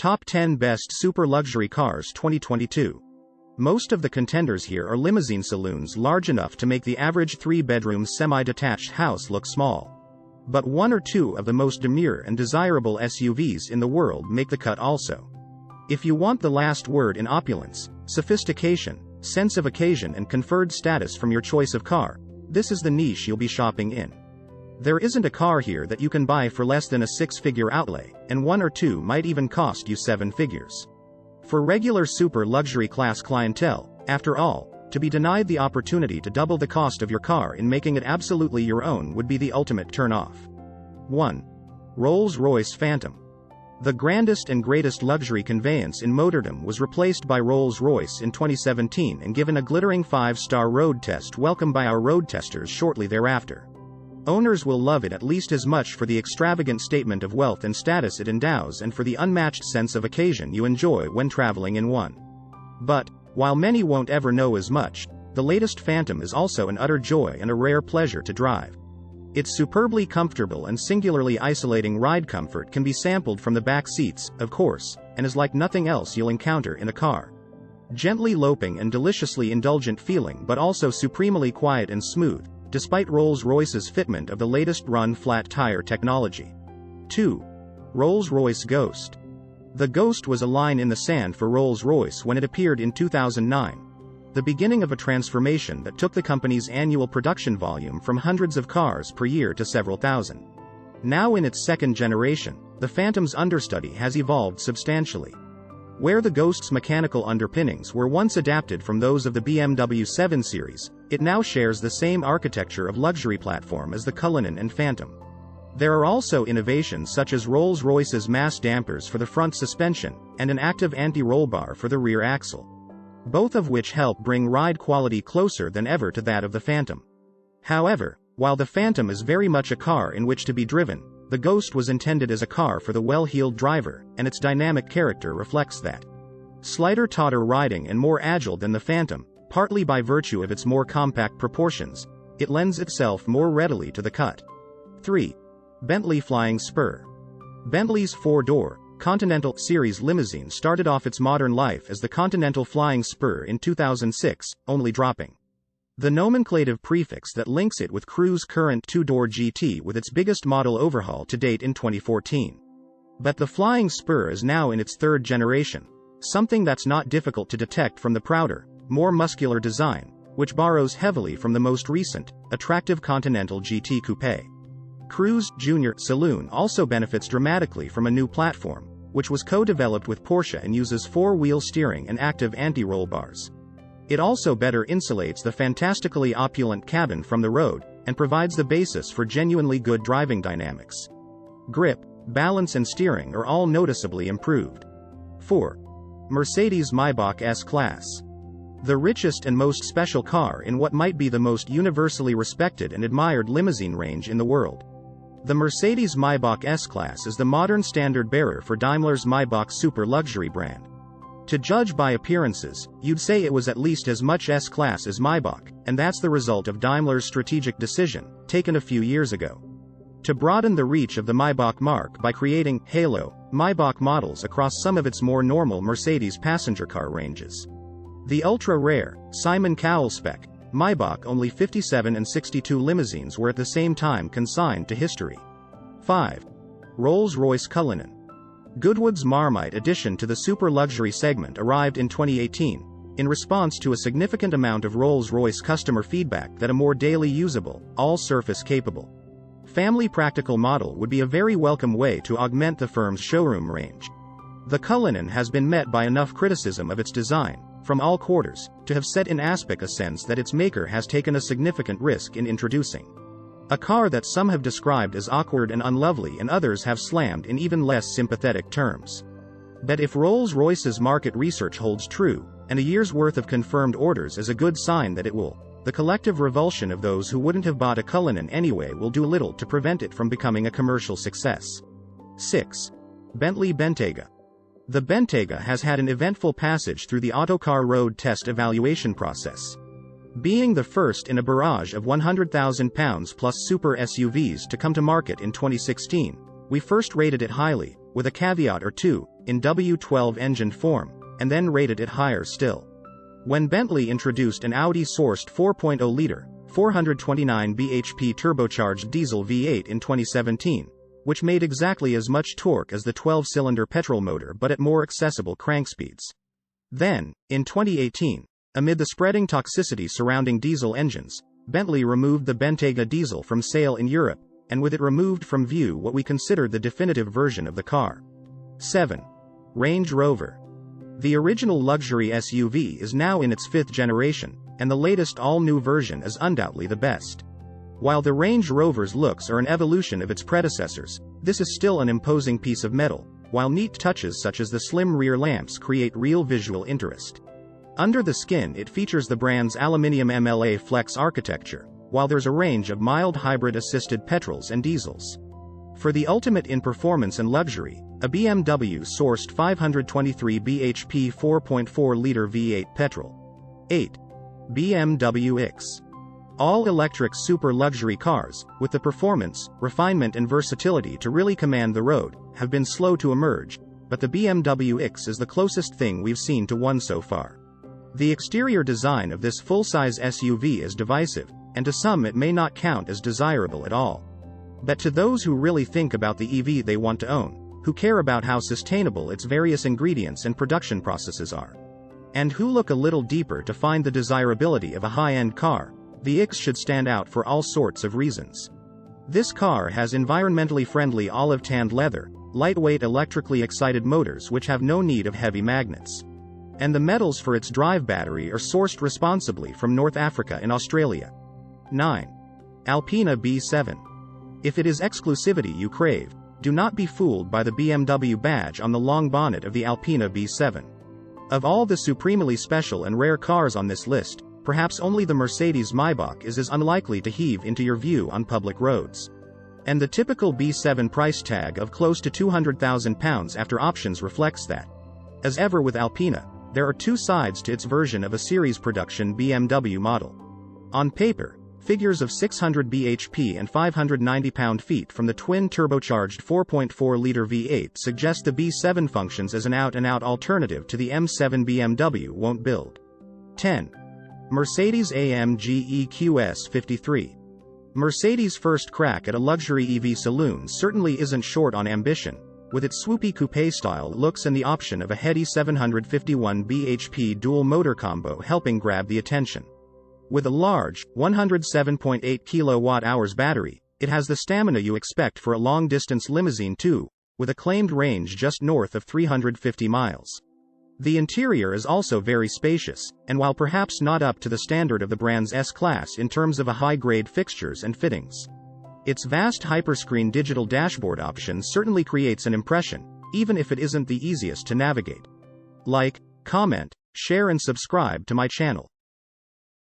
Top 10 Best Super Luxury Cars 2022. Most of the contenders here are limousine saloons large enough to make the average 3-bedroom semi-detached house look small. But one or two of the most demure and desirable SUVs in the world make the cut also. If you want the last word in opulence, sophistication, sense of occasion and conferred status from your choice of car, this is the niche you'll be shopping in. There isn't a car here that you can buy for less than a 6-figure outlay, and one or two might even cost you 7 figures. For regular super luxury class clientele, after all, to be denied the opportunity to double the cost of your car in making it absolutely your own would be the ultimate turn-off. 1. Rolls-Royce Phantom. The grandest and greatest luxury conveyance in motordom was replaced by Rolls-Royce in 2017 and given a glittering 5-star road test welcome by our road testers shortly thereafter. Owners will love it at least as much for the extravagant statement of wealth and status it endows and for the unmatched sense of occasion you enjoy when traveling in one. But, while many won't ever know as much, the latest Phantom is also an utter joy and a rare pleasure to drive. Its superbly comfortable and singularly isolating ride comfort can be sampled from the back seats, of course, and is like nothing else you'll encounter in a car. Gently loping and deliciously indulgent feeling but also supremely quiet and smooth, despite Rolls-Royce's fitment of the latest run flat tire technology. 2. Rolls-Royce Ghost. The Ghost was a line in the sand for Rolls-Royce when it appeared in 2009. The beginning of a transformation that took the company's annual production volume from hundreds of cars per year to several thousand. Now in its second generation, the Phantom's understudy has evolved substantially. Where the Ghost's mechanical underpinnings were once adapted from those of the BMW 7 Series, it now shares the same architecture of luxury platform as the Cullinan and Phantom. There are also innovations such as Rolls-Royce's mass dampers for the front suspension, and an active anti-roll bar for the rear axle. Both of which help bring ride quality closer than ever to that of the Phantom. However, while the Phantom is very much a car in which to be driven, the Ghost was intended as a car for the well-heeled driver, and its dynamic character reflects that. Slighter totter riding and more agile than the Phantom, partly by virtue of its more compact proportions, it lends itself more readily to the cut. 3. Bentley Flying Spur. Bentley's 4-door, Continental Series limousine started off its modern life as the Continental Flying Spur in 2006, only dropping the nomenclative prefix that links it with Cruise current 2-door GT with its biggest model overhaul to date in 2014. But the Flying Spur is now in its third generation, something that's not difficult to detect from the prouder, more muscular design, which borrows heavily from the most recent, attractive Continental GT Coupe. Cruise Junior Saloon also benefits dramatically from a new platform, which was co-developed with Porsche and uses 4-wheel steering and active anti-roll bars. It also better insulates the fantastically opulent cabin from the road, and provides the basis for genuinely good driving dynamics. Grip, balance and steering are all noticeably improved. 4. Mercedes Maybach S-Class. The richest and most special car in what might be the most universally respected and admired limousine range in the world. The Mercedes Maybach S-Class is the modern standard-bearer for Daimler's Maybach super luxury brand. To judge by appearances, you'd say it was at least as much S-Class as Maybach, and that's the result of Daimler's strategic decision, taken a few years ago, to broaden the reach of the Maybach marque by creating Halo Maybach models across some of its more normal Mercedes passenger car ranges. The ultra-rare Simon Cowell spec Maybach only 57 and 62 limousines were at the same time consigned to history. 5. Rolls-Royce Cullinan. Goodwood's Marmite addition to the super luxury segment arrived in 2018, in response to a significant amount of Rolls-Royce customer feedback that a more daily usable, all-surface capable, family practical model would be a very welcome way to augment the firm's showroom range. The Cullinan has been met by enough criticism of its design, from all quarters, to have set in aspect a sense that its maker has taken a significant risk in introducing a car that some have described as awkward and unlovely and others have slammed in even less sympathetic terms. But if Rolls-Royce's market research holds true, and a year's worth of confirmed orders is a good sign that it will, the collective revulsion of those who wouldn't have bought a Cullinan anyway will do little to prevent it from becoming a commercial success. 6. Bentley Bentayga. The Bentayga has had an eventful passage through the Autocar road test evaluation process. Being the first in a barrage of £100,000 plus super SUVs to come to market in 2016, we first rated it highly, with a caveat or two, in W12 engine form, and then rated it higher still. When Bentley introduced an Audi-sourced 4.0-liter, 429 bhp turbocharged diesel V8 in 2017, which made exactly as much torque as the 12-cylinder petrol motor but at more accessible crank speeds. Then, in 2018, amid the spreading toxicity surrounding diesel engines, Bentley removed the Bentayga diesel from sale in Europe, and with it removed from view what we considered the definitive version of the car. 7. Range Rover. The original luxury SUV is now in its 5th generation, and the latest all-new version is undoubtedly the best. While the Range Rover's looks are an evolution of its predecessors, this is still an imposing piece of metal, while neat touches such as the slim rear lamps create real visual interest. Under the skin it features the brand's aluminium MLA Flex architecture, while there's a range of mild hybrid-assisted petrols and diesels. For the ultimate in performance and luxury, a BMW-sourced 523 bhp 4.4-liter V8 petrol. 8. BMW X. All-electric super luxury cars, with the performance, refinement and versatility to really command the road, have been slow to emerge, but the BMW X is the closest thing we've seen to one so far. The exterior design of this full-size SUV is divisive, and to some it may not count as desirable at all. But to those who really think about the EV they want to own, who care about how sustainable its various ingredients and production processes are, and who look a little deeper to find the desirability of a high-end car, the X should stand out for all sorts of reasons. This car has environmentally friendly olive-tanned leather, lightweight electrically excited motors which have no need of heavy magnets. And the metals for its drive battery are sourced responsibly from North Africa and Australia. 9. Alpina B7. If it is exclusivity you crave, do not be fooled by the BMW badge on the long bonnet of the Alpina B7. Of all the supremely special and rare cars on this list, perhaps only the Mercedes Maybach is as unlikely to heave into your view on public roads. And the typical B7 price tag of close to £200,000 after options reflects that. As ever with Alpina, there are two sides to its version of a series production BMW model. On paper, figures of 600 bhp and 590 pound-feet from the twin-turbocharged 4.4-liter V8 suggest the B7 functions as an out-and-out alternative to the M7 BMW won't build. 10. Mercedes-AMG EQS 53. Mercedes' first crack at a luxury EV saloon certainly isn't short on ambition, with its swoopy coupe-style looks and the option of a heady 751 bhp dual-motor combo helping grab the attention. With a large, 107.8 kWh battery, it has the stamina you expect for a long-distance limousine too, with a claimed range just north of 350 miles. The interior is also very spacious, and while perhaps not up to the standard of the brand's S-Class in terms of a high-grade fixtures and fittings, its vast hyperscreen digital dashboard option certainly creates an impression, even if it isn't the easiest to navigate. Like, comment, share and subscribe to my channel.